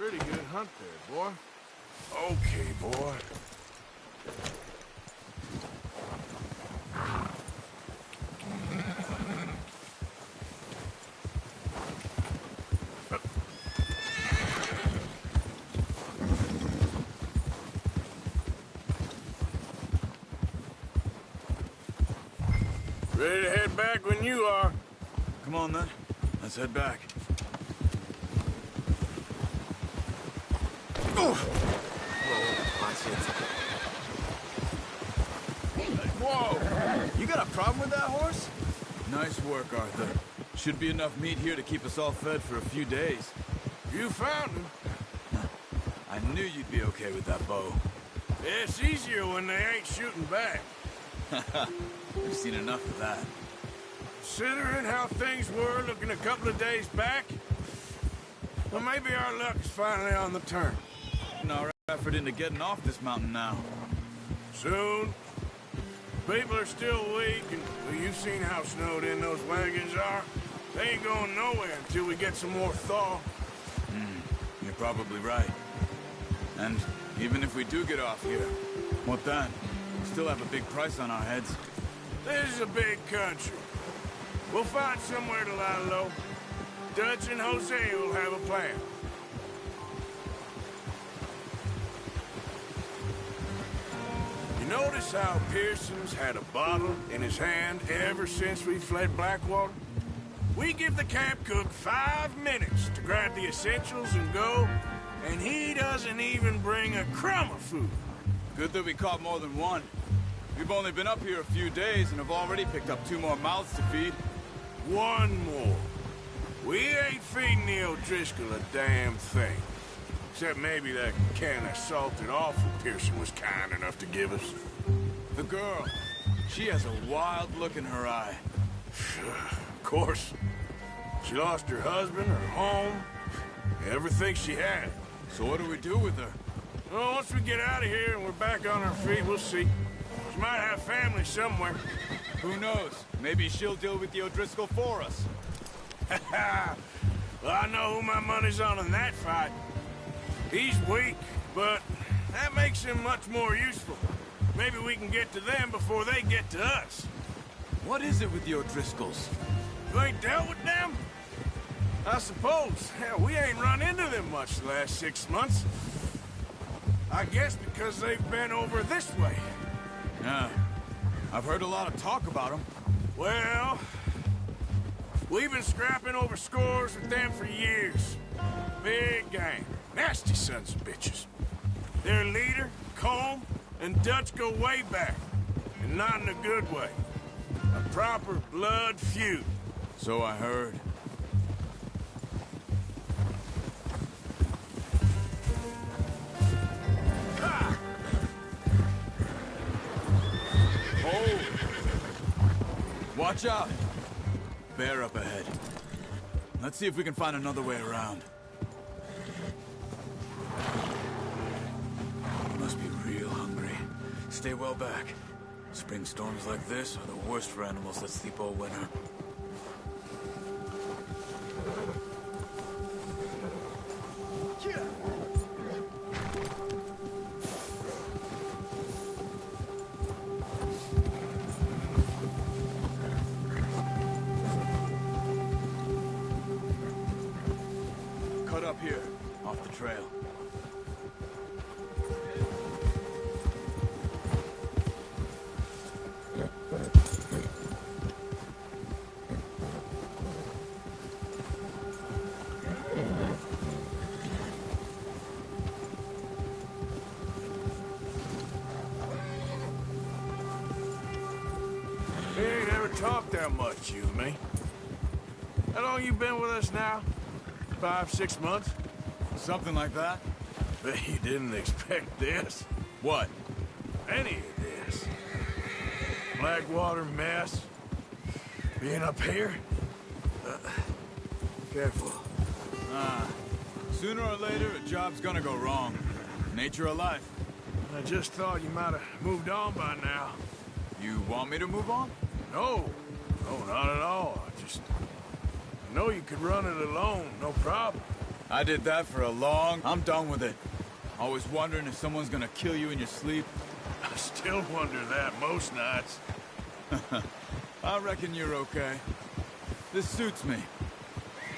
Pretty good hunt there, boy. Okay, boy. Ready to head back when you are. Come on, then. Let's head back. Whoa! You got a problem with that horse? Nice work, Arthur. Should be enough meat here to keep us all fed for a few days. You found him. I knew you'd be okay with that bow. It's easier when they ain't shooting back. We've seen enough of that. Considering how things were looking a couple of days back, well, maybe our luck is finally on the turn. Putting our effort into getting off this mountain now. Soon. People are still weak, and well, you've seen how snowed in those wagons are. They ain't going nowhere until we get some more thaw. You're probably right. And even if we do get off here, what then? We still have a big price on our heads. This is a big country. We'll find somewhere to lie low. Dutch and Jose will have a plan. You notice how Pearson's had a bottle in his hand ever since we fled Blackwater? We give the camp cook 5 minutes to grab the essentials and go, and he doesn't even bring a crumb of food. Good that we caught more than one. We've only been up here a few days and have already picked up 2 more mouths to feed. 1 more. We ain't feeding the O'Driscoll a damn thing. Except maybe that can of salted offal Pearson was kind enough to give us. The girl. She has a wild look in her eye. Of course. She lost her husband, her home, everything she had. So what do we do with her? Well, once we get out of here and we're back on our feet, we'll see. She might have family somewhere. Who knows? Maybe she'll deal with the O'Driscoll for us. Well, I know who my money's on in that fight. He's weak, but that makes him much more useful. Maybe we can get to them before they get to us. What is it with the O'Driscolls? You ain't dealt with them? I suppose. Hell, we ain't run into them much the last 6 months. I guess because they've been over this way. Yeah. I've heard a lot of talk about them. Well, we've been scrapping over scores with them for years. Big gang. Nasty sons of bitches. Their leader, Colm, and Dutch go way back. And not in a good way. A proper blood feud. So I heard. Ha! Oh! Watch out! Bear up ahead. Let's see if we can find another way around. You must be real hungry. Stay well back. Spring storms like this are the worst for animals that sleep all winter. Cut up here, off the trail. We ain't ever talked that much, you and me. How long you been with us now? 5, 6 months? Something like that? Bet you didn't expect this. What? Any of this. Blackwater mess. Being up here. Careful. Sooner or later, a job's gonna go wrong. Nature of life. I just thought you might have moved on by now. You want me to move on? No. No, not at all. I know you could run it alone, no problem. I did that for a long... I'm done with it. Always wondering if someone's gonna kill you in your sleep. I still wonder that most nights. I reckon you're okay. This suits me.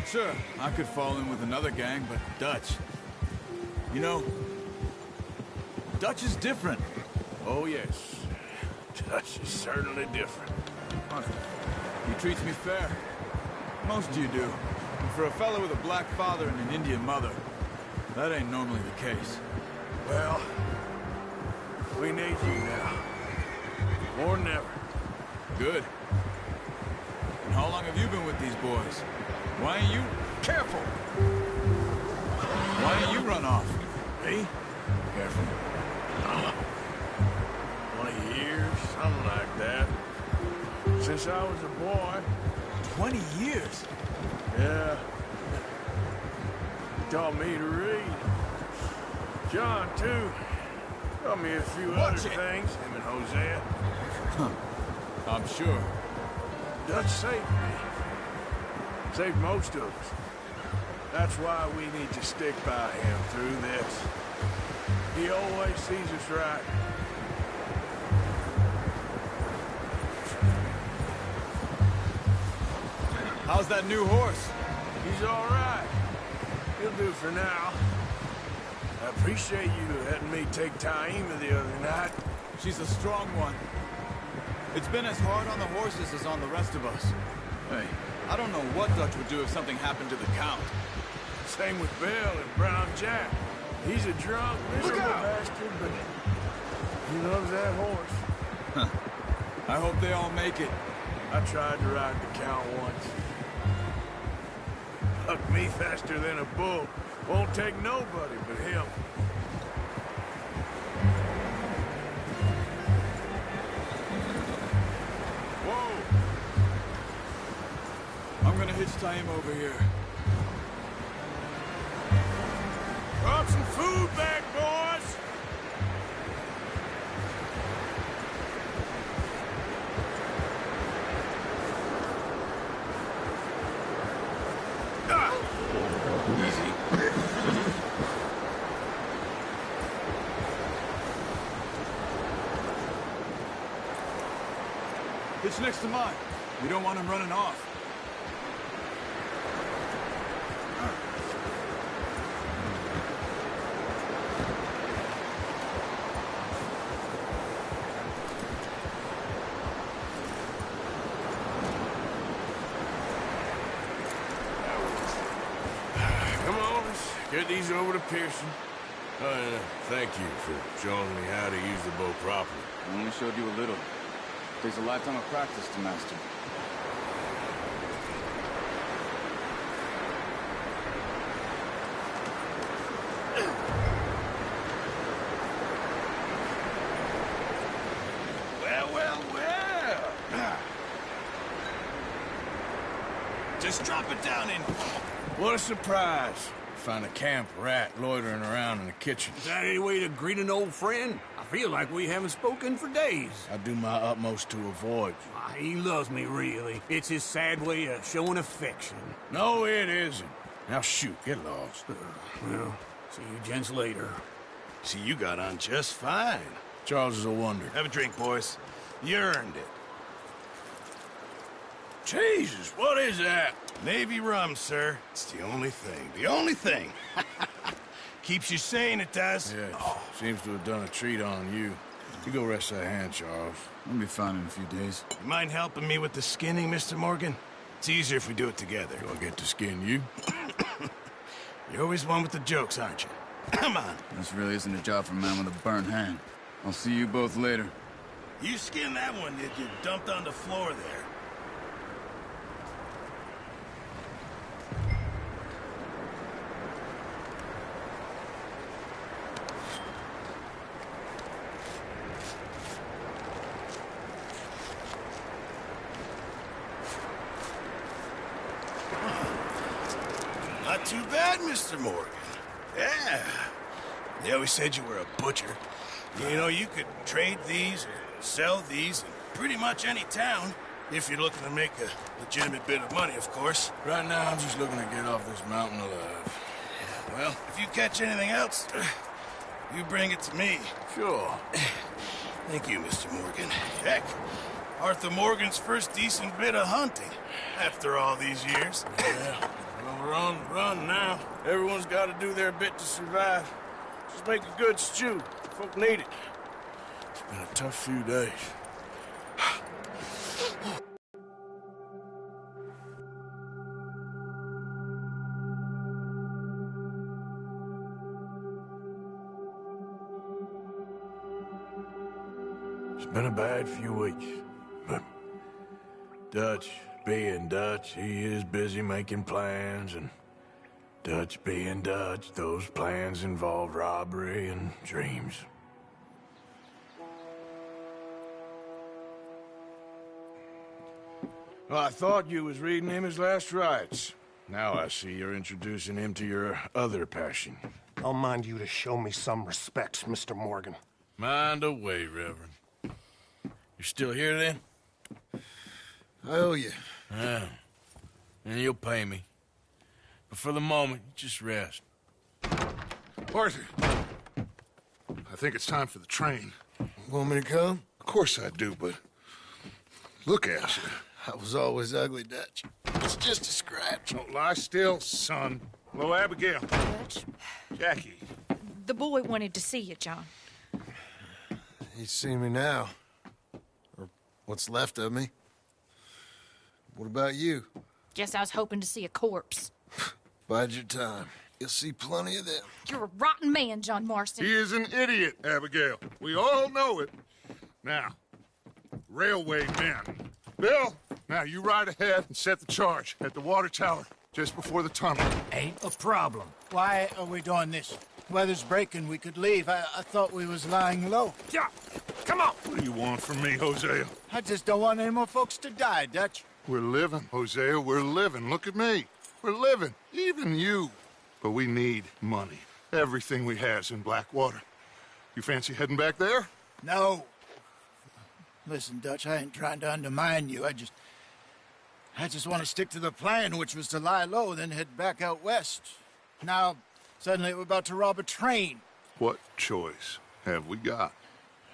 Sure, I could fall in with another gang, but Dutch... You know, Dutch is different. Oh, yes. Dutch is certainly different. He treats me fair. Most of you do. And for a fellow with a black father and an Indian mother, that ain't normally the case. Well, we need you now. More than ever. Good. And how long have you been with these boys? Why ain't you... Careful! Why ain't you run off? Me? Careful. 20 years, something like that. Since I was a boy. 20 years? Yeah. He taught me to read. John, too. Taught me a few other things, him and Hosea. I'm sure. Dutch saved me. Saved most of us. That's why we need to stick by him through this. He always sees us right. How's that new horse? He's all right. He'll do for now. I appreciate you letting me take Taima the other night. She's a strong one. It's been as hard on the horses as on the rest of us. Hey, I don't know what Dutch would do if something happened to the Count. Same with Bill and Brown Jack. He's a drunk, miserable bastard, but he loves that horse. Huh. I hope they all make it. I tried to ride the Count once. Hucked me faster than a bull. Won't take nobody but him. Whoa! I'm gonna hitch Taima over here. Brought some food back, boys! Easy. It's next to mine. We don't want him running off. Come on, let's get these over to Pearson. Thank you for showing me how to use the bow properly. I only showed you a little. Takes a lifetime of practice to master. Well. Just drop it down in. What a surprise. Find a camp rat loitering around in the kitchen. Is that any way to greet an old friend? I feel like we haven't spoken for days. I do my utmost to avoid you. He loves me, really. It's his sad way of showing affection. No, it isn't. Now shoot, get lost. Well, see you gents later. See, you got on just fine. Charles is a wonder. Have a drink, boys. You earned it. Jesus, what is that? Navy rum, sir. It's the only thing. The only thing. Keeps you sane, it does. Yeah, seems to have done a treat on you. You go rest that hand, Charles. I'll be fine in a few days. You mind helping me with the skinning, Mr. Morgan? It's easier if we do it together. Do I get to skin you? You're always one with the jokes, aren't you? Come on. This really isn't a job for a man with a burnt hand. I'll see you both later. You skinned that one that you dumped on the floor there. Not too bad, Mr. Morgan. Yeah. They always said you were a butcher. You know, you could trade these or sell these in pretty much any town, if you're looking to make a legitimate bit of money, of course. Right now, I'm just looking to get off this mountain alive. Well, if you catch anything else, you bring it to me. Sure. Thank you, Mr. Morgan. Heck, Arthur Morgan's first decent bit of hunting after all these years. Yeah, well, we're on the run now. Everyone's got to do their bit to survive. Just make a good stew. Folk need it. It's been a tough few days. It's been a bad few weeks, but Dutch being Dutch, he is busy making plans, and Dutch being Dutch, those plans involve robbery and dreams. Well, I thought you was reading him his last rites. Now I see you're introducing him to your other passion. I'll mind you to show me some respect, Mr. Morgan. Mind away, Reverend. You're still here, then? I owe you. Yeah. And you'll pay me. But for the moment, just rest. Arthur, I think it's time for the train. Want me to come? Of course I do, but look at you. I was always ugly, Dutch. It's just a scratch. Don't lie still, son. Hello, Abigail. Dutch, Jackie. the boy wanted to see you, John. He's seen me now. Or what's left of me. What about you? Guess I was hoping to see a corpse. Bide your time. You'll see plenty of them. You're a rotten man, John Marston. He is an idiot, Abigail. We all know it. Now, railway men. Bill, now you ride ahead and set the charge at the water tower just before the tunnel. Ain't a problem. Why are we doing this? Weather's breaking. We could leave. I thought we was lying low. Yeah, come on. What do you want from me, Hosea? I just don't want any more folks to die, Dutch. We're living, Hosea. We're living. Look at me. We're living. Even you. But we need money. Everything we has in Blackwater. You fancy heading back there? No. Listen, Dutch, I ain't trying to undermine you. I just want to stick to the plan, which was to lie low, then head back out west. Now, suddenly we're about to rob a train. What choice have we got?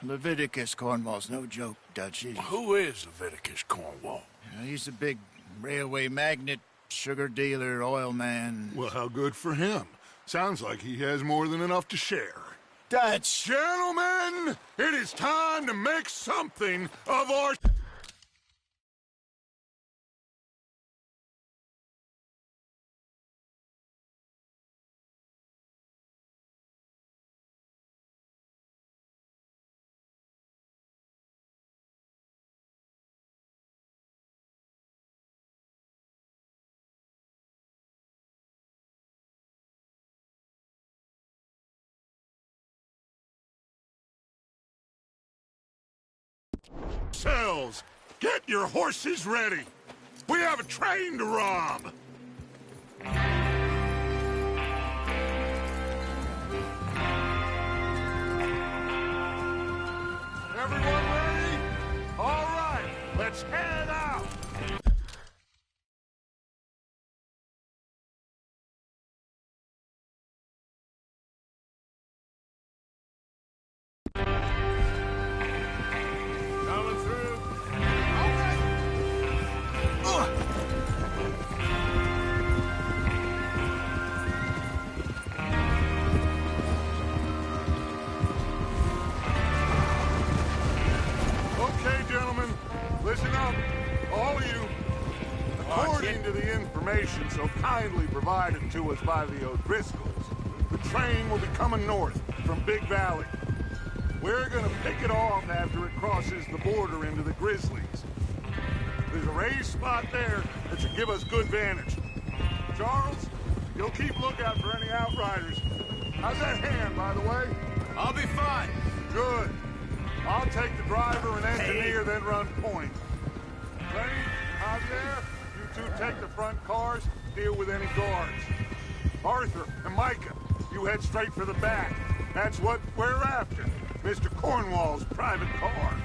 Leviticus Cornwall's no joke, Dutch. Who is Leviticus Cornwall? He's a big railway magnate, sugar dealer, oil man. Well, how good for him. Sounds like he has more than enough to share. Dutch! Gentlemen, it is time to make something of our... Sells. Get your horses ready. We have a train to rob. Everyone ready? All right, let's head out. Coming through. Okay, gentlemen, listen up, all of you. According to the information so kindly provided to us by the O'Driscolls, the train will be coming north from Big Valley. We're gonna pick it off after it crosses the border into the Grizzlies. There's a raised spot there that should give us good vantage. Charles, you'll keep lookout for any outriders. How's that hand, by the way? I'll be fine. Good. I'll take the driver and engineer, then run point. Lenny, Javier, you two take the front cars, deal with any guards. Arthur and Micah, you head straight for the back. That's what we're after. Mr. Cornwall's private car.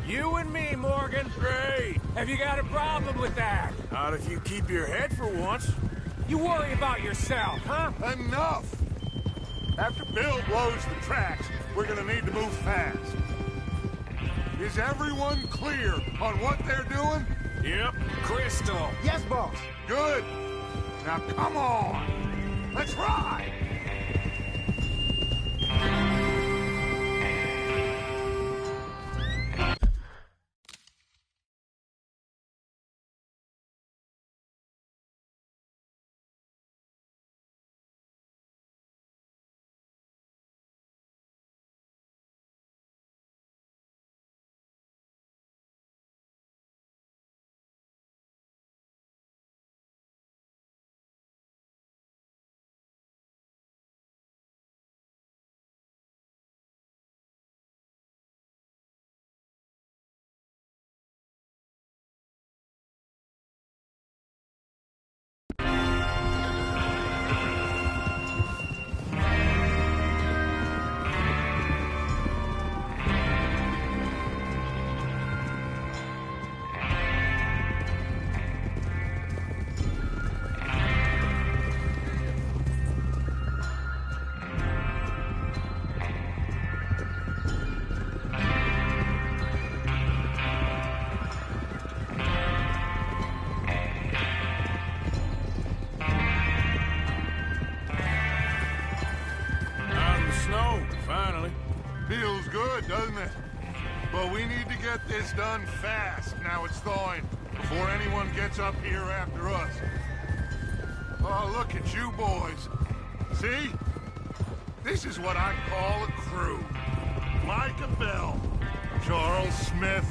You and me, Morgan. Great. Have you got a problem with that? Not if you keep your head for once. You worry about yourself, huh? Enough! After Bill blows the tracks, we're gonna need to move fast. Is everyone clear on what they're doing? Yep, crystal. Yes, boss. Good. Now come on. Let's ride. Out in the snow, finally. Feels good, doesn't it? But we need to get this done fast, now it's thawing, before anyone gets up here after us. Oh, look at you boys. See? This is what I call a crew. Micah Bell, Charles Smith,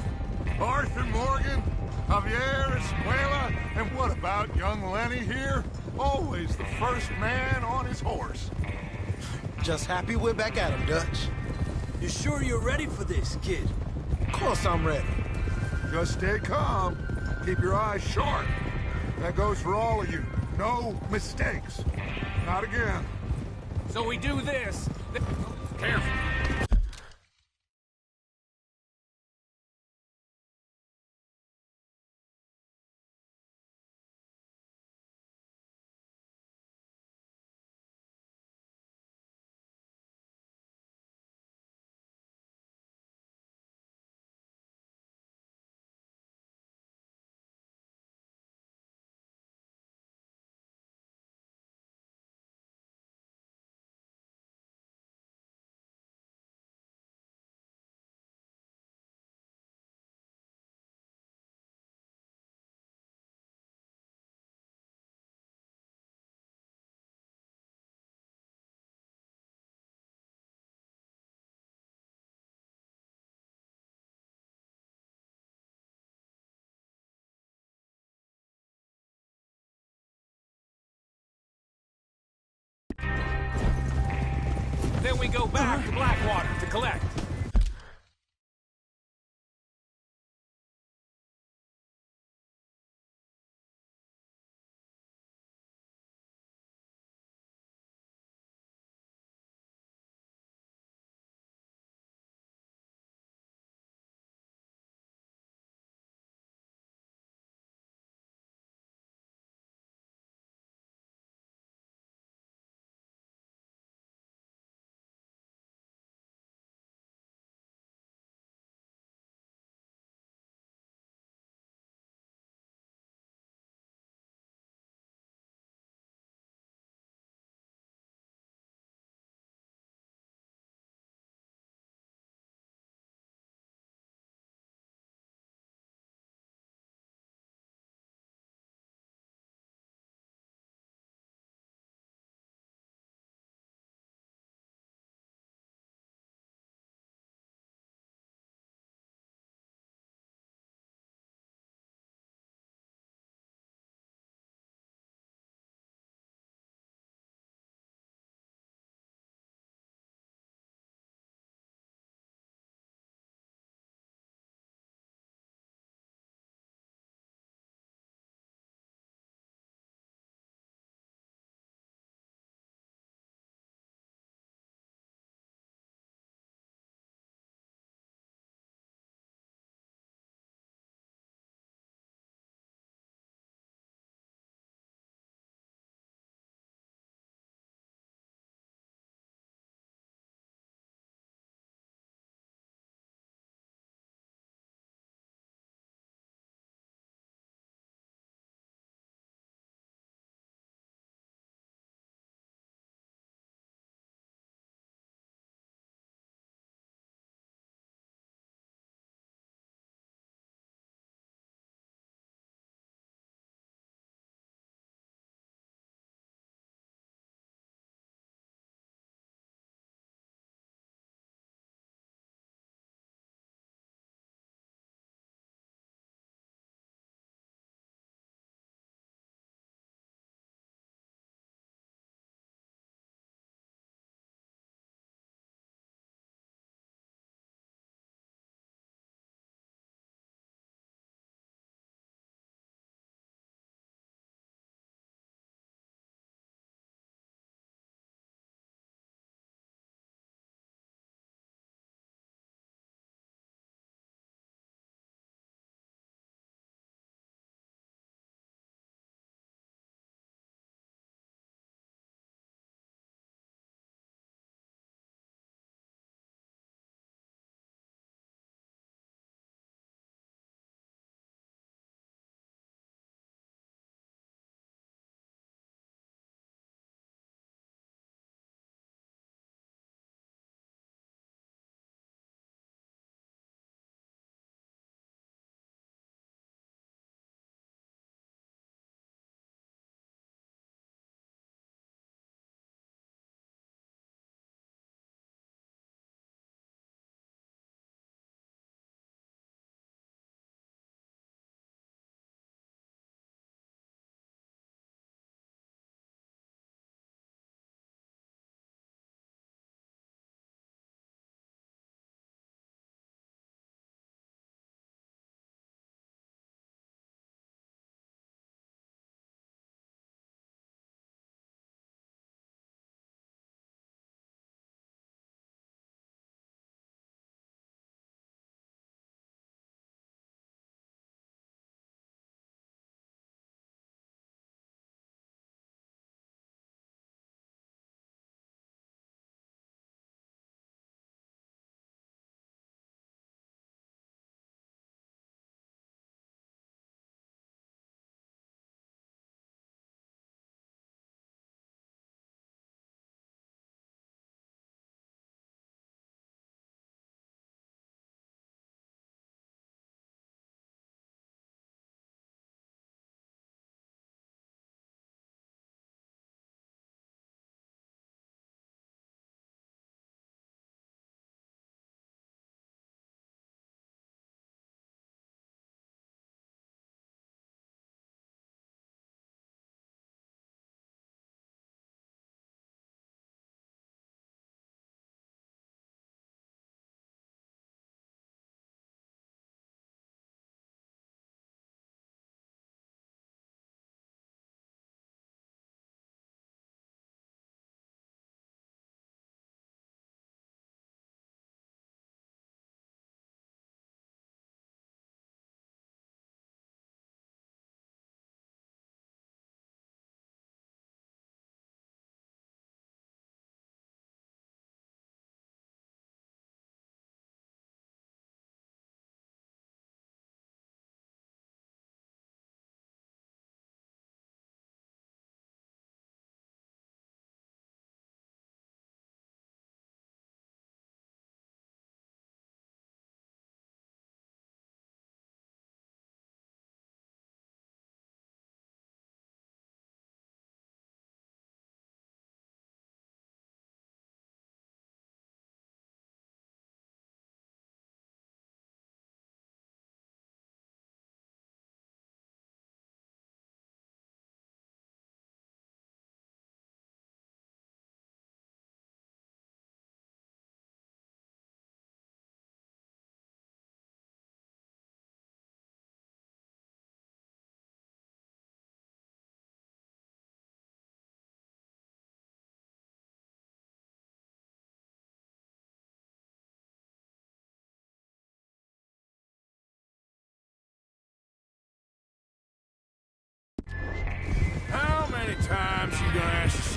Arthur Morgan, Javier Escuela, and what about young Lenny here? Always the first man on his horse. Just happy we're back at him, Dutch. You sure you're ready for this, kid? Of course I'm ready. Just stay calm. Keep your eyes sharp. That goes for all of you. No mistakes. Not again. So we do this. Careful. Then we go back to Blackwater to collect.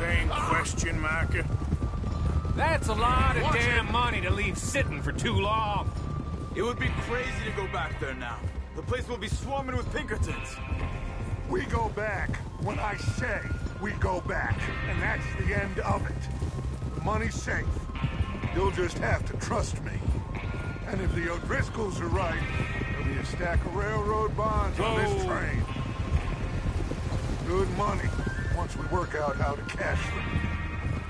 same question, Micah? That's a lot of damn money to leave sitting for too long. It would be crazy to go back there now. The place will be swarming with Pinkertons. We go back when I say we go back, and that's the end of it. The money's safe. You'll just have to trust me. And if the O'Driscolls are right, there'll be a stack of railroad bonds on this train. Good money, once we work out how to cash them.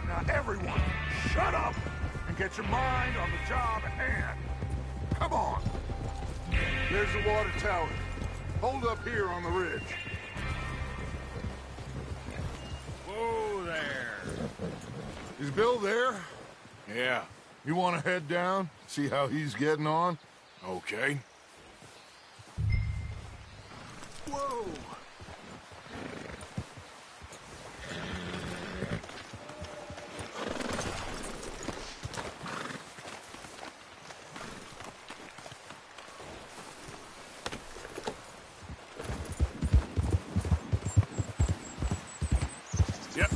Now everyone, shut up and get your mind on the job at hand. Come on. There's the water tower. Hold up here on the ridge. Whoa there. Is Bill there? Yeah, You want to head down, see how he's getting on? okay. Whoa! Yep.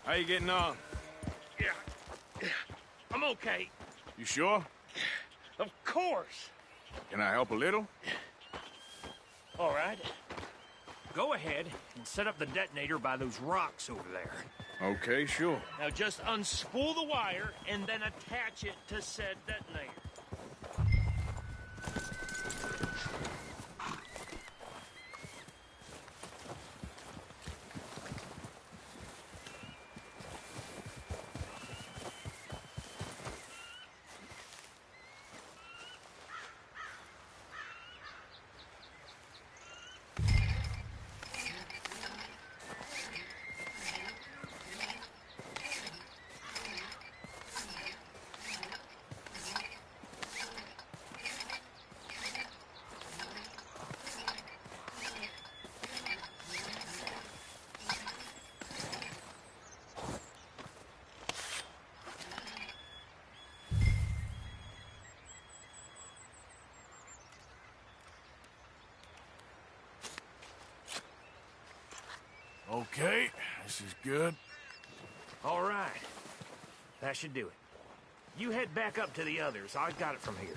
How you getting on? Yeah. I'm okay. You sure? Of course. Can I help a little? All right. Go ahead and set up the detonator by those rocks over there. Okay, sure. Now just unspool the wire and then attach it to said detonator. Okay, this is good. All right. That should do it. You head back up to the others. I got it from here.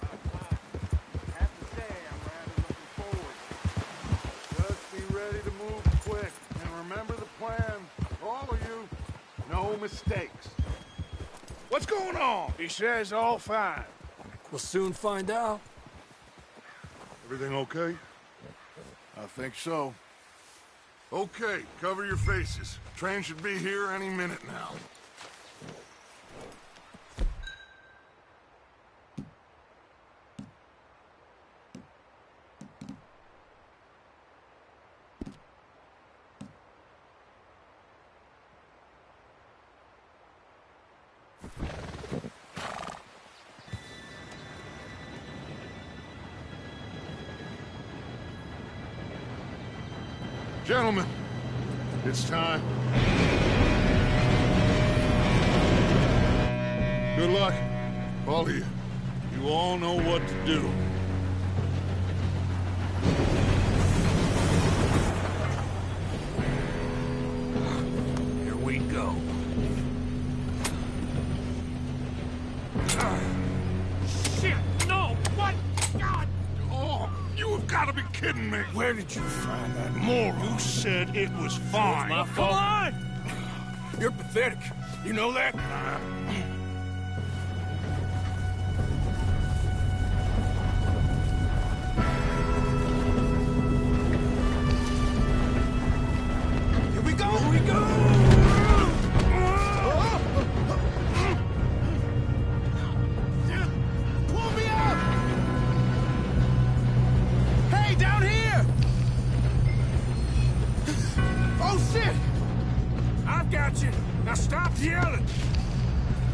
I have to say, I'm rather looking forward. Just be ready to move quick. And remember the plan, all of you. No mistakes. What's going on? He says all fine. We'll soon find out. Everything okay? I think so. Okay, cover your faces. Train should be here any minute now. Gentlemen, it's time. Good luck, all of you. You all know what to do. Here we go. Shit! No! What? God! Oh, you have got to be kidding me. Where did you find that moron? You said it was fine. My fault. Come on! You're pathetic. You know that? Here we go! Here we go! Pull me up! Hey, down here! Oh, shit! I've got you. Now stop yelling.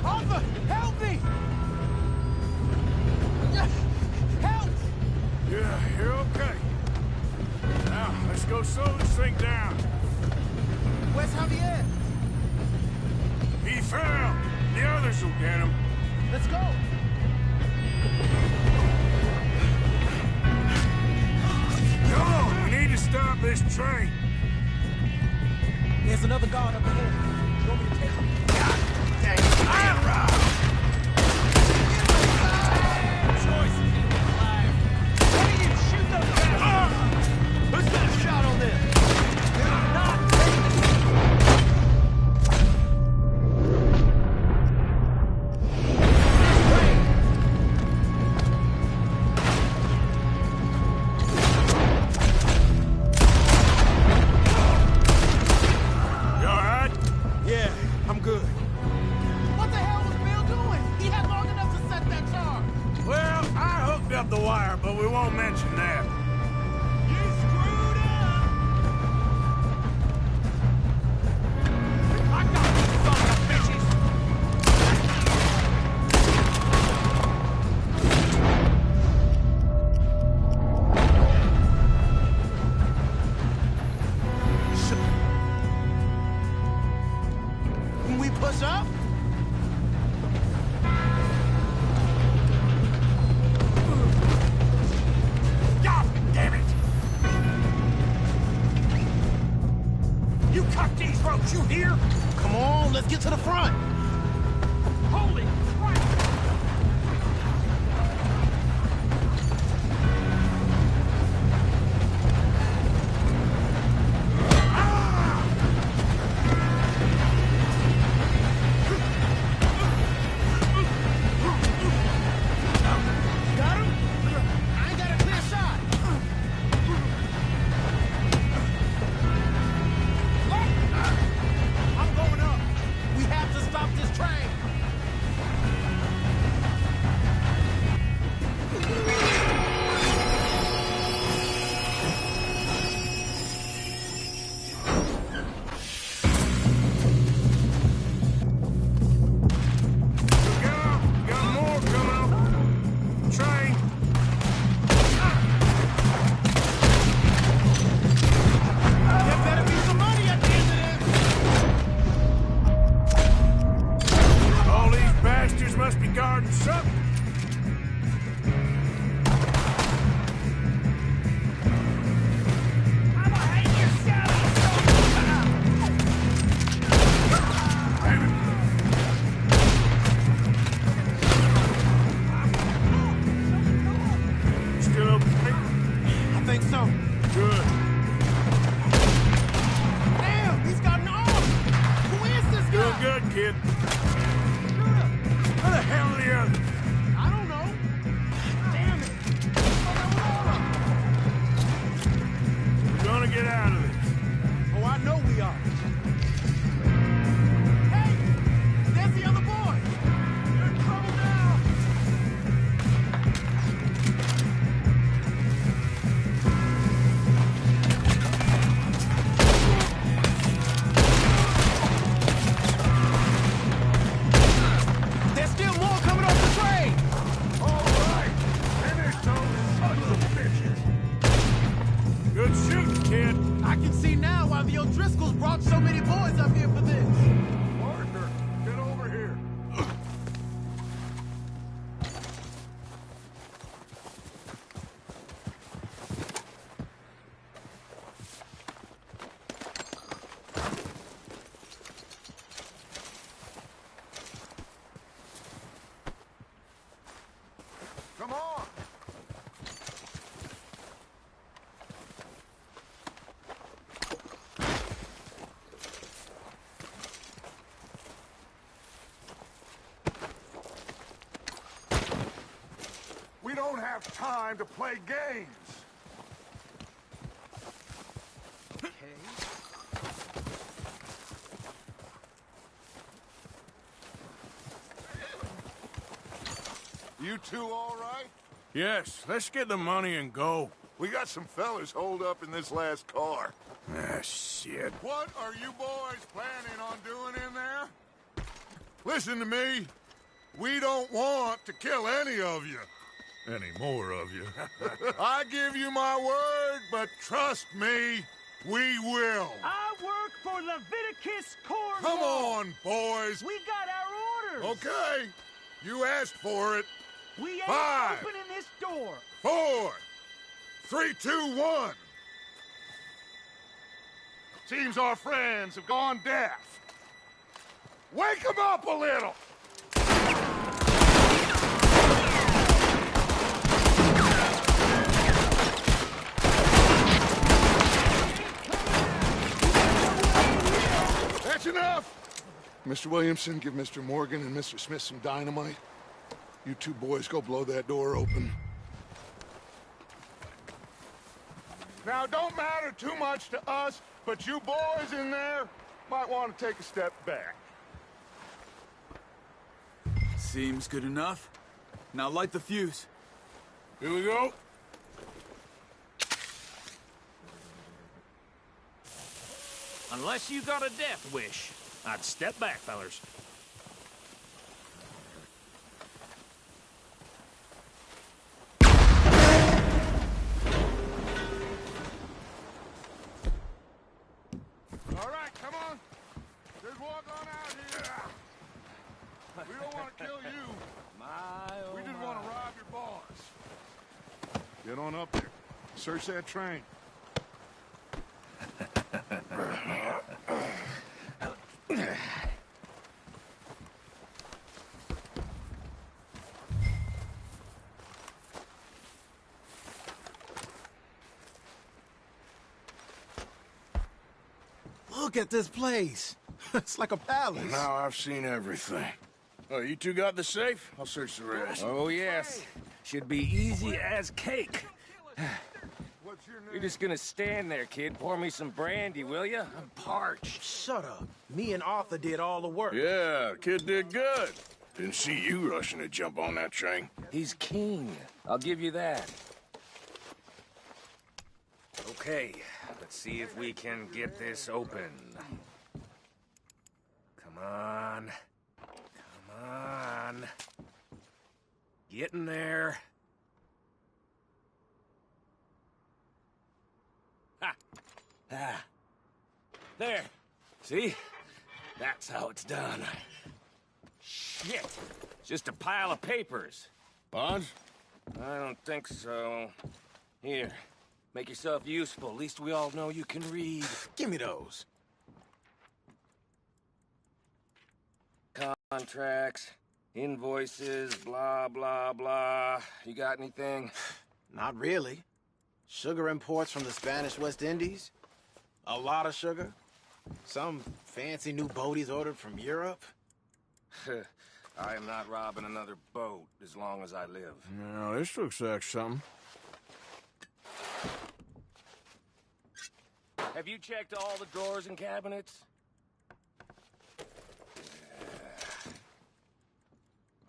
Arthur, help me! Help! Yeah, you're okay. Now, let's go go slow this thing down. Where's Javier? He fell. The others will get him. Let's go. Come on, we need to stop this train. There's another guard up ahead. You want me to take him? Who's got a shot on this? You all right? Yeah, I'm good. What the hell was Bill doing? He had long enough to set that charge. Well, I hooked up the wire, but we won't mention that. You screwed up. I got you, son of bitches. Can we push up? God damn it! You cut these ropes, you hear? Come on, let's get to the front. Holy crap! Got him? I ain't got a clear shot. I'm going up. We have to stop this train. Got more coming up. Train. There better be some money at the end of All these bastards must be guarding something. Still okay? I think so. Good. Damn, he's got an arm. Who is this Doing guy? good, kid. Where the hell are the others? I don't know. Damn it. We're gonna get out of this. Oh, I know we are. Hey, there's the other boy. You're in trouble now. There's still more coming off the train. All right. Finish those sons of bitches. Good shooting, kid. I can see now why the O'Driscolls brought so many boys up here for this. Partner, get over here. Come on. We don't have time to play games. You two all right? Yes, let's get the money and go. We got some fellas holed up in this last car. Ah, shit. What are you boys planning on doing in there? Listen to me. We don't want to kill any of you. Any more of you. I give you my word, but trust me, We will. I work for Leviticus Corps. Come on, boys. We got our orders. Okay. You asked for it. We ain't 5, opening this door. 4, 3, 2, 1. Seems our friends have gone deaf. Wake them up a little. That's enough! Mr. Williamson, give Mr. Morgan and Mr. Smith some dynamite. You two boys go blow that door open. Now, don't matter too much to us, but you boys in there might want to take a step back. Seems good enough. Now light the fuse. Here we go. Unless you got a death wish, I'd step back, fellers. All right, come on. Just walk on out here. We don't want to kill you. We just want to rob your boss. Get on up there. Search that train. Look at this place. It's like a palace. Now I've seen everything. Oh, you two got the safe? I'll search the rest. Oh, yes. Should be easy as cake. What's your name? You're just gonna stand there, kid. Pour me some brandy, will ya? I'm parched. Shut up. Me and Arthur did all the work. Yeah, kid did good. Didn't see you rushing to jump on that train. He's king. I'll give you that. Okay, let's see if we can get this open. Come on. Come on. Get in there. Ha! Ah. There. See? That's how it's done. Shit. Just a pile of papers. Bonds? I don't think so. Here. Make yourself useful. At least we all know you can read. Give me those. Contracts, invoices, blah, blah, blah. You got anything? Not really. Sugar imports from the Spanish West Indies. A lot of sugar. Some fancy new boat he's ordered from Europe. I am not robbing another boat as long as I live. No, this looks like something. Have you checked all the drawers and cabinets?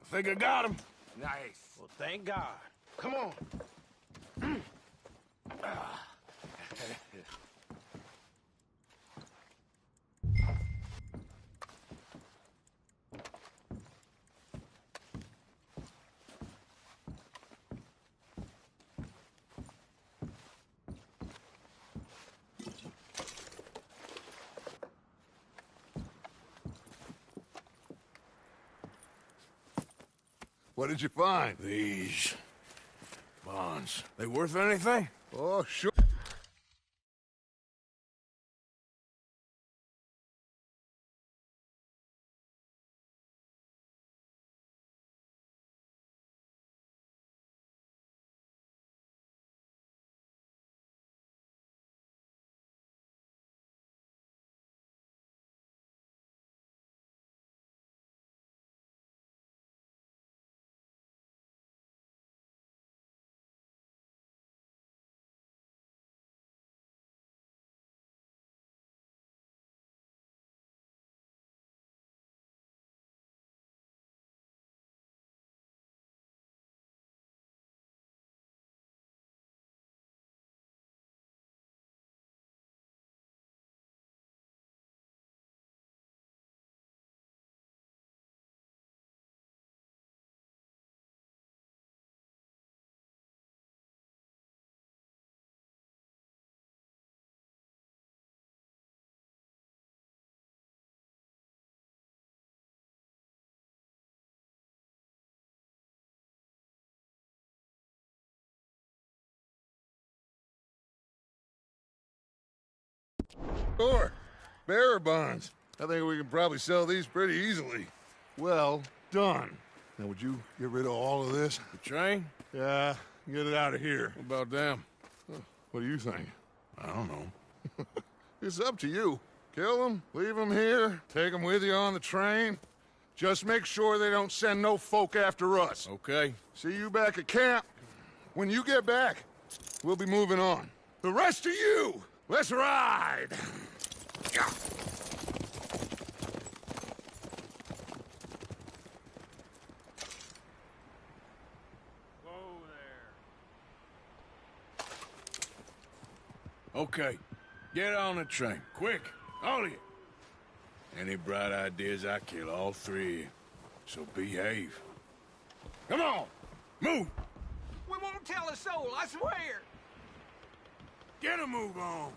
I think I got him. Nice. Well, thank God. Come on. What did you find? These bonds. They worth anything? Oh, sure. Sure. Bearer bonds. I think we can probably sell these pretty easily. Well done. Now, would you get rid of all of this? The train? Yeah, get it out of here. What about them? What do you think? I don't know. It's up to you. Kill them, leave them here, take them with you on the train. Just make sure they don't send no folk after us. Okay. See you back at camp. When you get back, we'll be moving on. The rest of you, let's ride! Yeah. Whoa there. Okay. Get on the train. Quick. All of you. Any bright ideas, I kill all three of you. So behave. Come on! Move! We won't tell a soul, I swear! Get a move on!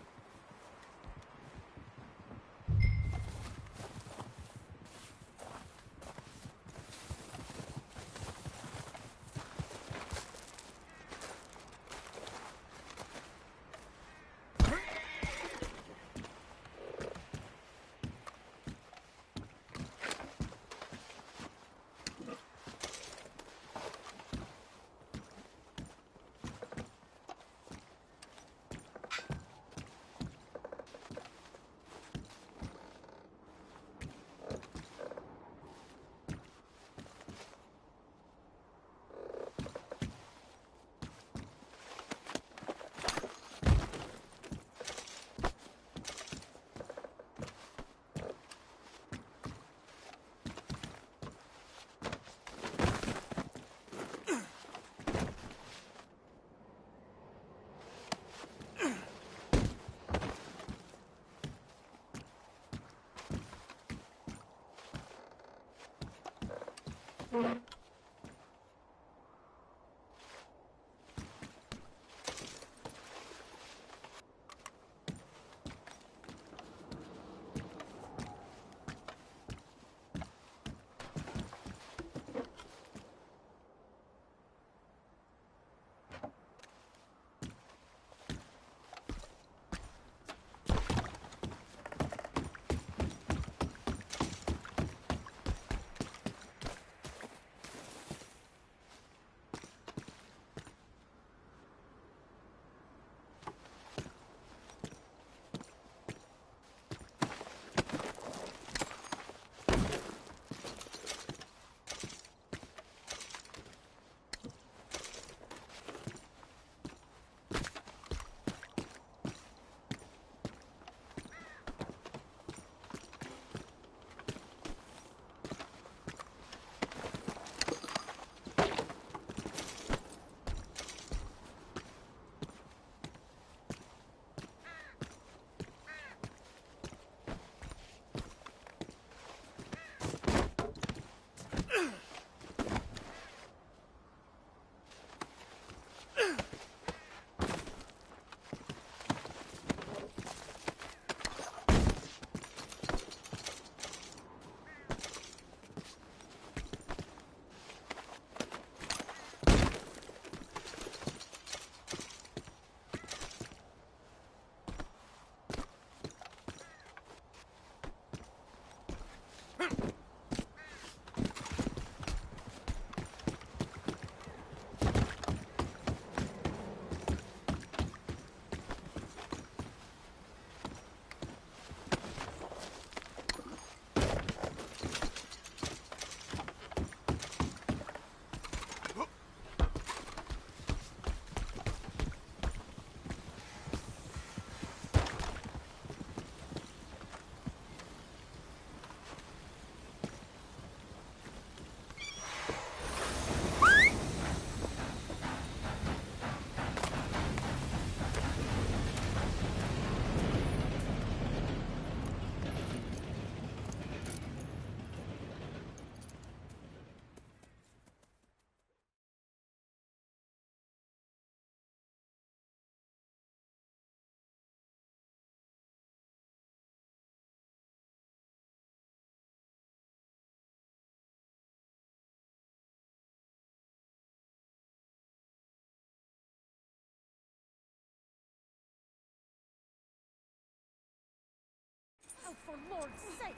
Lord's sake!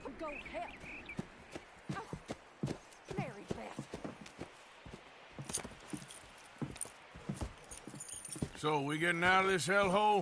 You go help! Oh, Mary Beth. So, we getting out of this hellhole?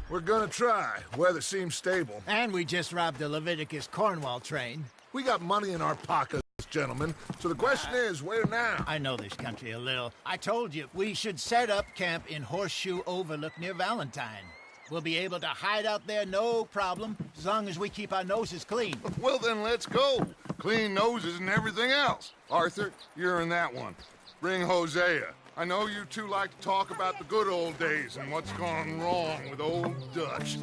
We're gonna try. Weather seems stable. And we just robbed the Leviticus Cornwall train. We got money in our pockets, gentlemen. So the question is, where now? I know this country a little. I told you, we should set up camp in Horseshoe Overlook near Valentine. We'll be able to hide out there, no problem, as long as we keep our noses clean. Well, then let's go. Clean noses and everything else. Arthur, you're in that one. Bring Hosea. I know you two like to talk about the good old days and what's gone wrong with old Dutch.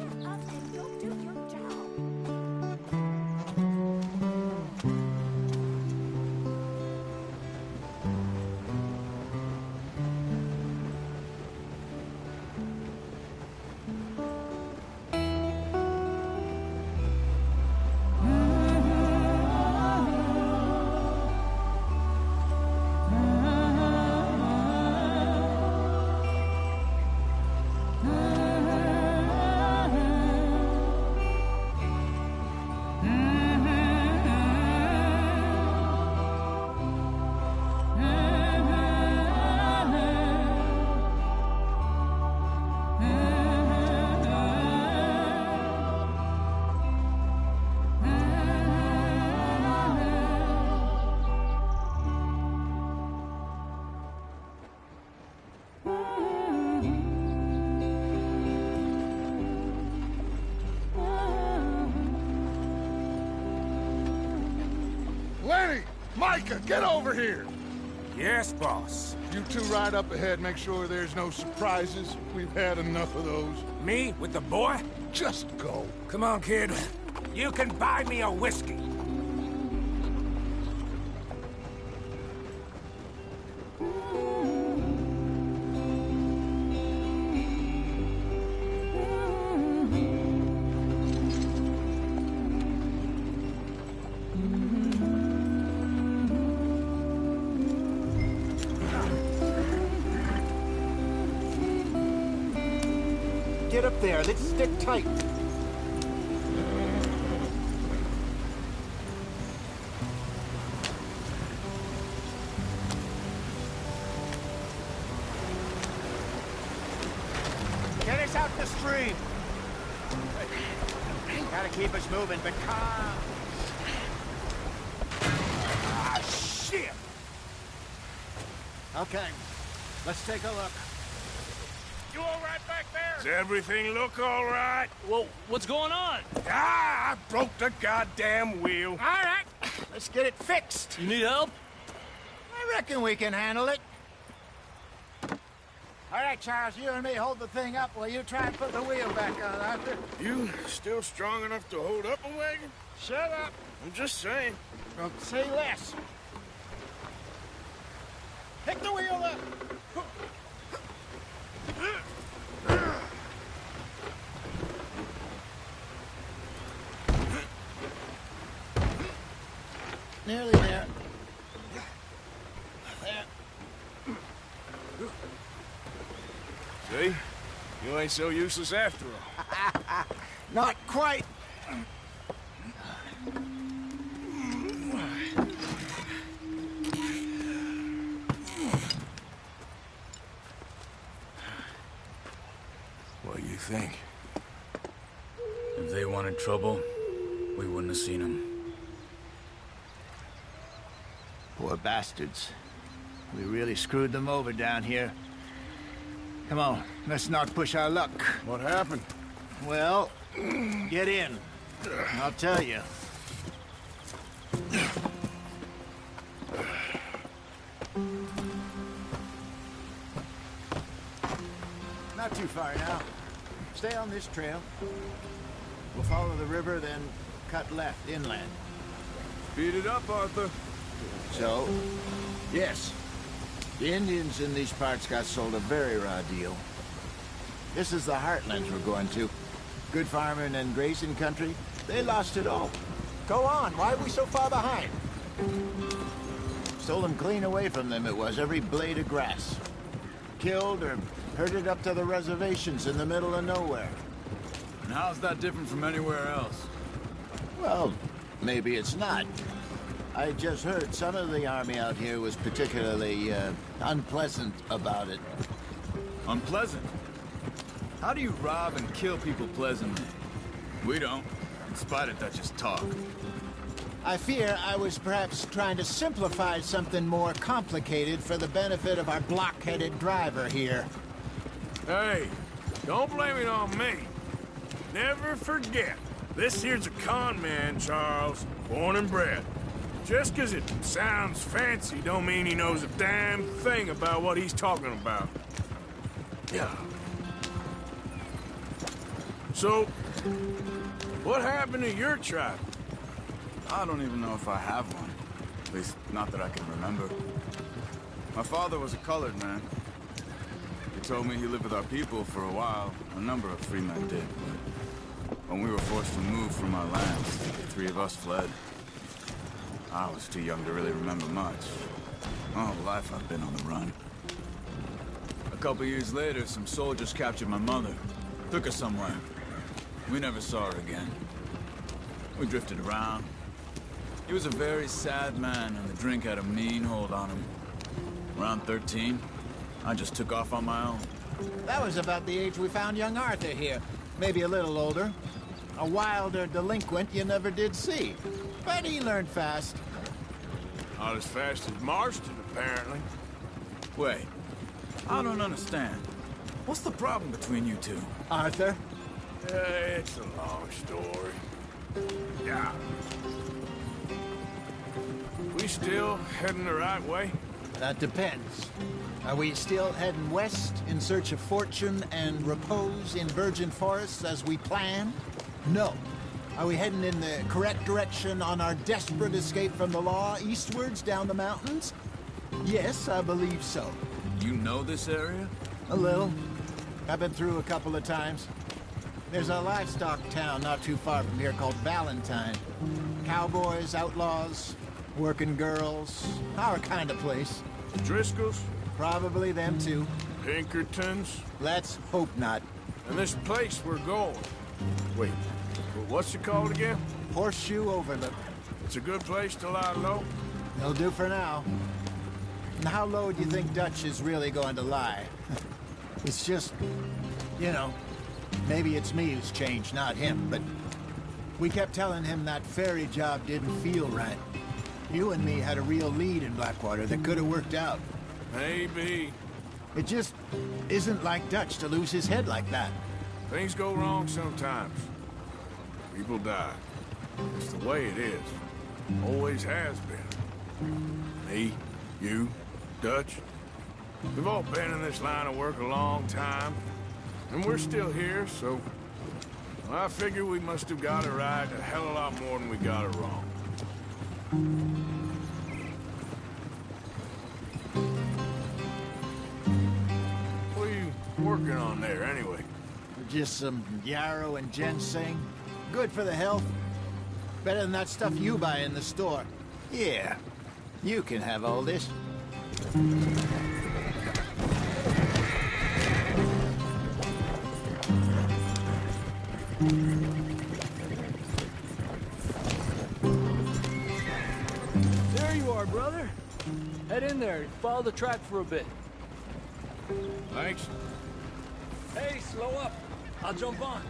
Lenny! Micah, get over here! Yes, boss. You two ride up ahead, make sure there's no surprises. We've had enough of those. Me with the boy? Just go. Come on, kid. You can buy me a whiskey. Get up there. Let's stick tight. Get us out the stream. Gotta keep us moving, but calm. Ah, shit! Okay, let's take a look. You all right back there? Does everything look all right? Well, what's going on? Ah, I broke the goddamn wheel. All right, let's get it fixed. You need help? I reckon we can handle it. All right, Charles, you and me hold the thing up while you try and put the wheel back on, Arthur. You still strong enough to hold up a wagon? Shut up. I'm just saying. Well, say less. Pick the wheel up. Nearly there. There. See? You ain't so useless after all. Not quite. What do you think? If they wanted trouble, we wouldn't have seen them. Poor bastards. We really screwed them over down here. Come on, let's not push our luck. What happened? Well, get in. I'll tell you. Not too far now. Stay on this trail. We'll follow the river, then cut left inland. Speed it up, Arthur. So, yes, the Indians in these parts got sold a very raw deal. This is the heartlands we're going to. Good farming and grazing country. They lost it all. Go on, why are we so far behind? Stolen clean away from them it was, every blade of grass. Killed or herded up to the reservations in the middle of nowhere. And how's that different from anywhere else? Well, maybe it's not. I just heard some of the army out here was particularly, unpleasant about it. Unpleasant? How do you rob and kill people pleasantly? We don't, in spite of Dutch's talk. I fear I was perhaps trying to simplify something more complicated for the benefit of our block-headed driver here. Hey, don't blame it on me. Never forget, this here's a con man, Charles, born and bred. Just 'cause it sounds fancy don't mean he knows a damn thing about what he's talking about. Yeah. So, what happened to your tribe? I don't even know if I have one. At least, not that I can remember. My father was a colored man. He told me he lived with our people for a while. A number of free men did, but when we were forced to move from our lands, the three of us fled. I was too young to really remember much. All life I've been on the run. A couple years later, some soldiers captured my mother. Took her somewhere. We never saw her again. We drifted around. He was a very sad man, and the drink had a mean hold on him. Around 13, I just took off on my own. That was about the age we found young Arthur here. Maybe a little older. A wilder delinquent you never did see. But he learned fast. Not as fast as Marston, apparently. Wait, I don't understand. What's the problem between you two? Arthur? It's a long story. Yeah. We still heading the right way? That depends. Are we still heading west in search of fortune and repose in virgin forests as we planned? No. Are we heading in the correct direction on our desperate escape from the law eastwards down the mountains? Yes, I believe so. You know this area? A little. I've been through a couple of times. There's a livestock town not too far from here called Valentine. Cowboys, outlaws, working girls, our kind of place. Driscolls? Probably them too. Pinkertons? Let's hope not. And this place we're going. Wait, what's it called again? Horseshoe Overlook. It's a good place to lie low? It'll do for now. And how low do you think Dutch is really going to lie? It's just, you know, maybe it's me who's changed, not him, but we kept telling him that ferry job didn't feel right. You and me had a real lead in Blackwater that could have worked out. Maybe. It just isn't like Dutch to lose his head like that. Things go wrong sometimes. People die. It's the way it is. Always has been. Me, you, Dutch. We've all been in this line of work a long time. And we're still here, so... well, I figure we must have got it right a hell of a lot more than we got it wrong. What are you working on there, anyway? Just some yarrow and ginseng. Good for the health. Better than that stuff you buy in the store. Yeah, you can have all this. There you are, brother. Head in there and follow the track for a bit. Thanks. Hey, slow up. I'll jump on.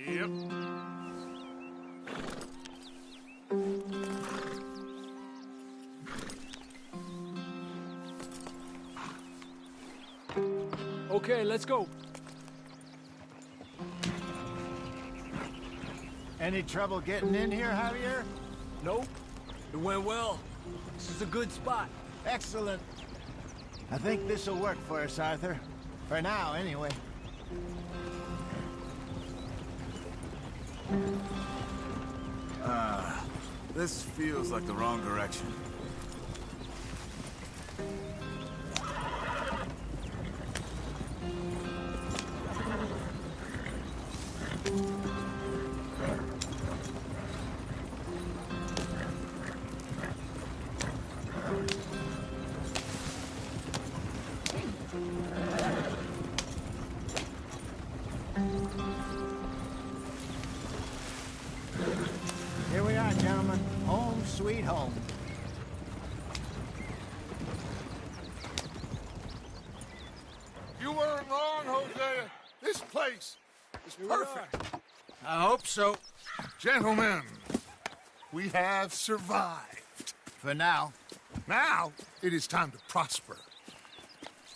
Yep. Okay, let's go. Any trouble getting in here, Javier? Nope. It went well. This is a good spot. Excellent. I think this'll work for us, Arthur. For now, anyway. This feels like the wrong direction. Hosea, this place is perfect. I hope so. Gentlemen, we have survived. For now. Now, it is time to prosper.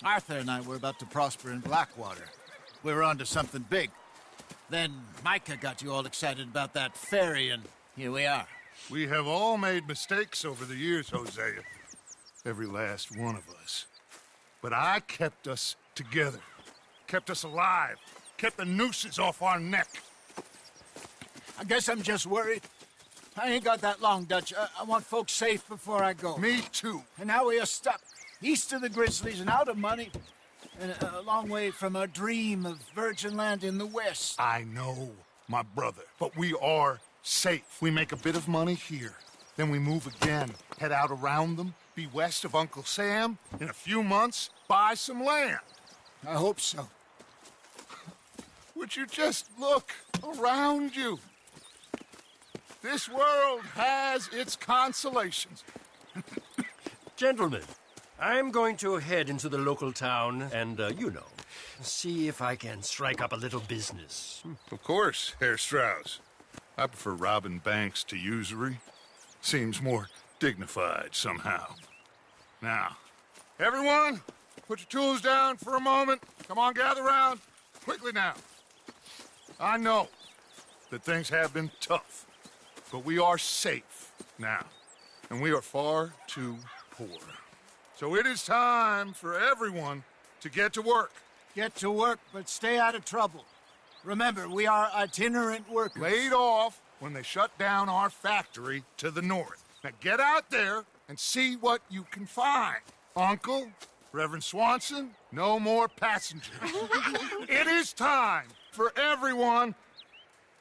Arthur and I were about to prosper in Blackwater. We were on to something big. Then Micah got you all excited about that ferry, and here we are. We have all made mistakes over the years, Hosea. Every last one of us. But I kept us together. Kept us alive. Kept the nooses off our neck. I guess I'm just worried. I ain't got that long, Dutch. I want folks safe before I go. Me too. And now we are stuck. East of the Grizzlies and out of money. And a long way from our dream of virgin land in the west. I know, my brother. But we are safe. We make a bit of money here. Then we move again. Head out around them. Be west of Uncle Sam. In a few months, buy some land. I hope so. Would you just look around you? This world has its consolations. Gentlemen, I'm going to head into the local town and, see if I can strike up a little business. Of course, Herr Strauss. I prefer robbing banks to usury. Seems more dignified somehow. Now, everyone, put your tools down for a moment. Come on, gather round. Quickly now. I know that things have been tough, but we are safe now, and we are far too poor. So it is time for everyone to get to work. Get to work, but stay out of trouble. Remember, we are itinerant workers. Laid off when they shut down our factory to the north. Now get out there and see what you can find. Uncle, Reverend Swanson, no more passengers. It is time for everyone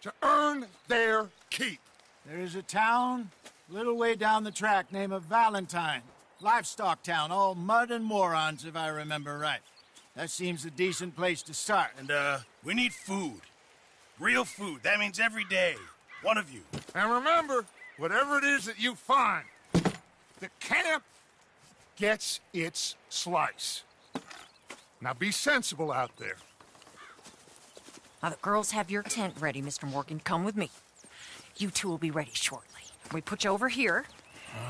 to earn their keep. There is a town a little way down the track named Valentine. Livestock town, all mud and morons, if I remember right. That seems a decent place to start. And, we need food. Real food. That means every day. One of you. And remember, whatever it is that you find, the camp gets its slice. Now be sensible out there. Now the girls have your tent ready, Mr. Morgan. Come with me. You two will be ready shortly. We put you over here.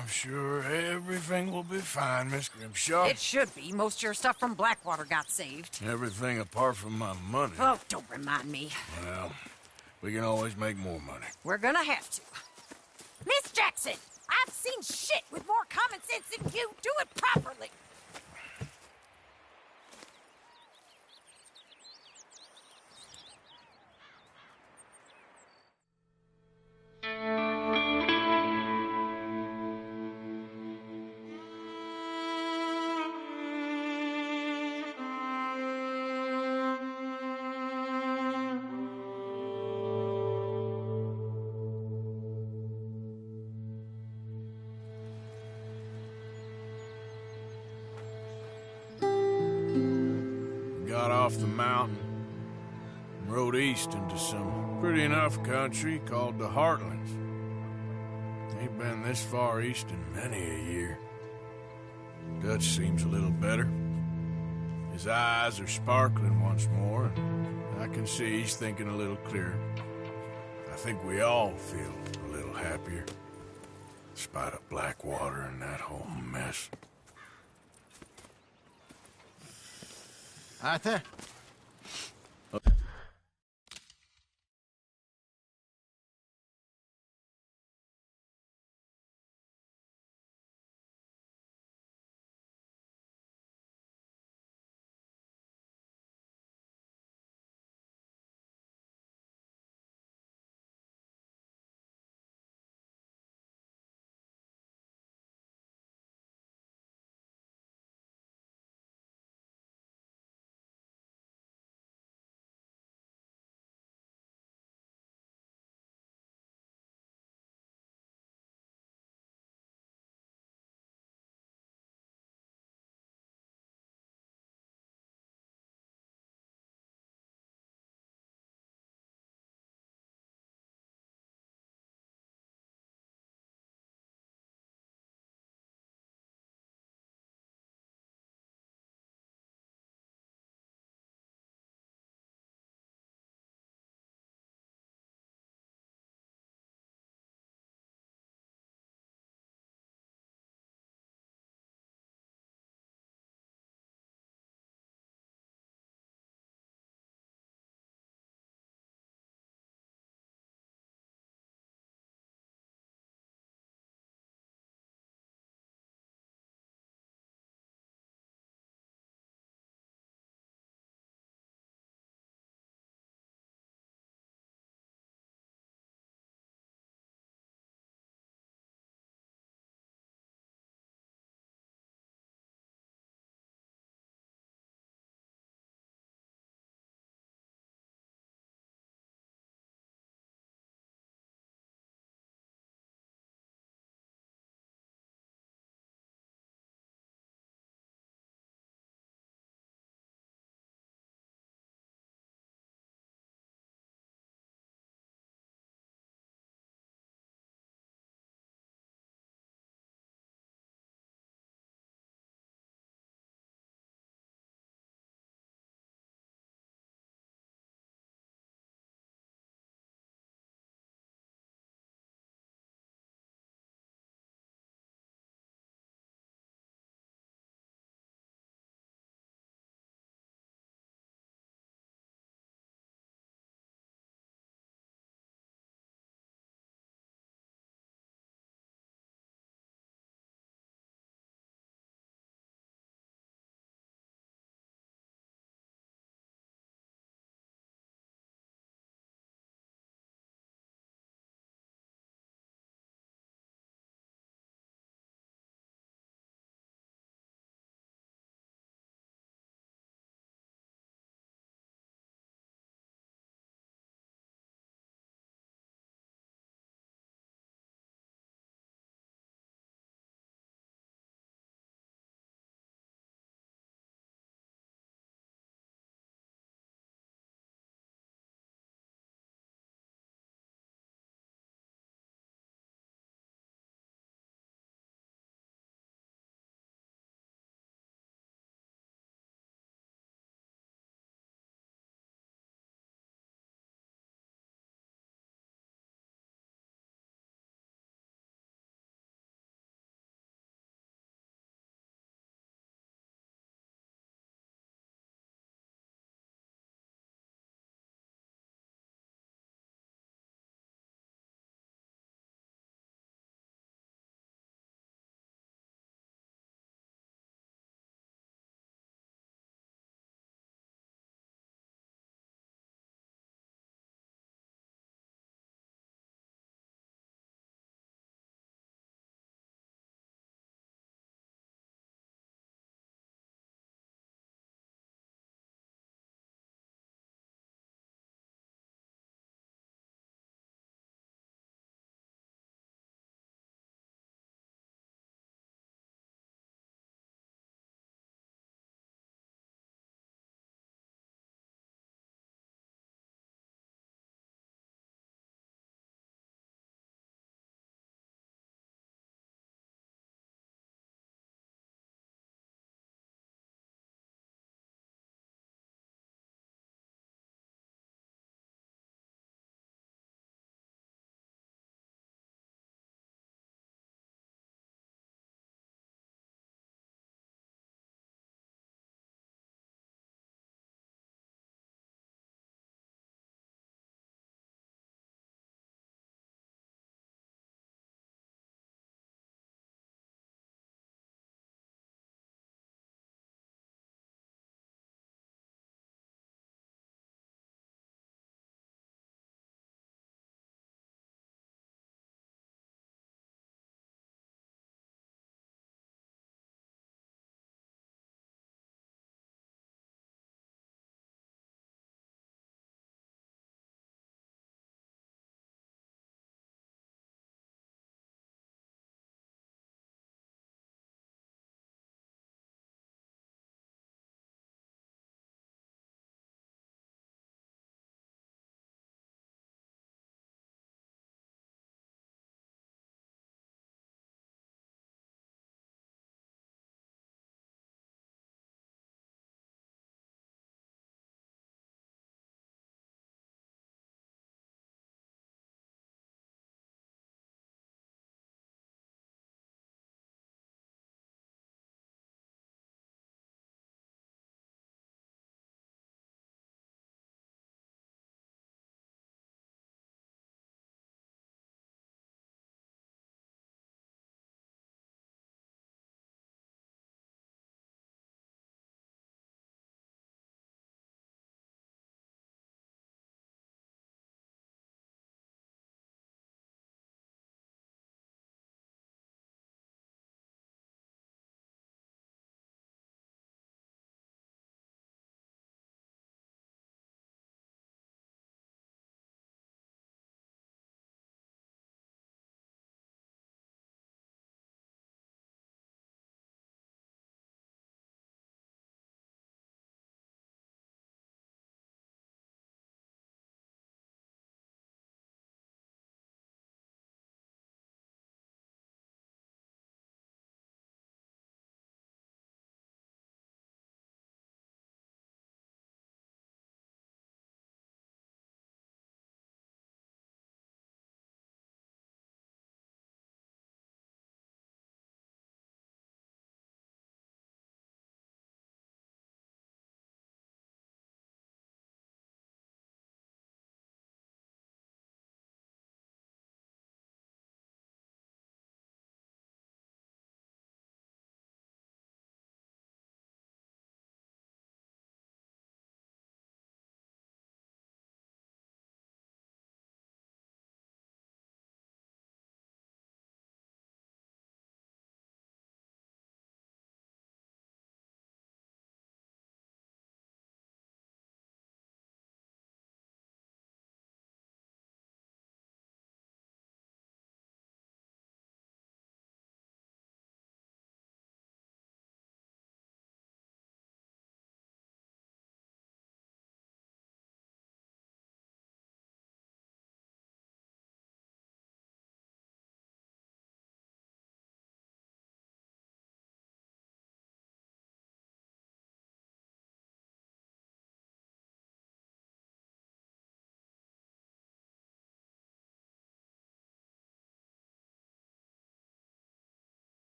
I'm sure everything will be fine, Miss Grimshaw. It should be. Most of your stuff from Blackwater got saved. Everything apart from my money. Oh, don't remind me. Well, we can always make more money. We're gonna have to. Miss Jackson, I've seen shit with more common sense than you. Do it properly. Got off the mountain and rode east into some pretty enough country called the Heartlands. Ain't been this far east in many a year. Dutch seems a little better. His eyes are sparkling once more, and I can see he's thinking a little clearer. I think we all feel a little happier, in spite of Blackwater and that whole mess. Arthur,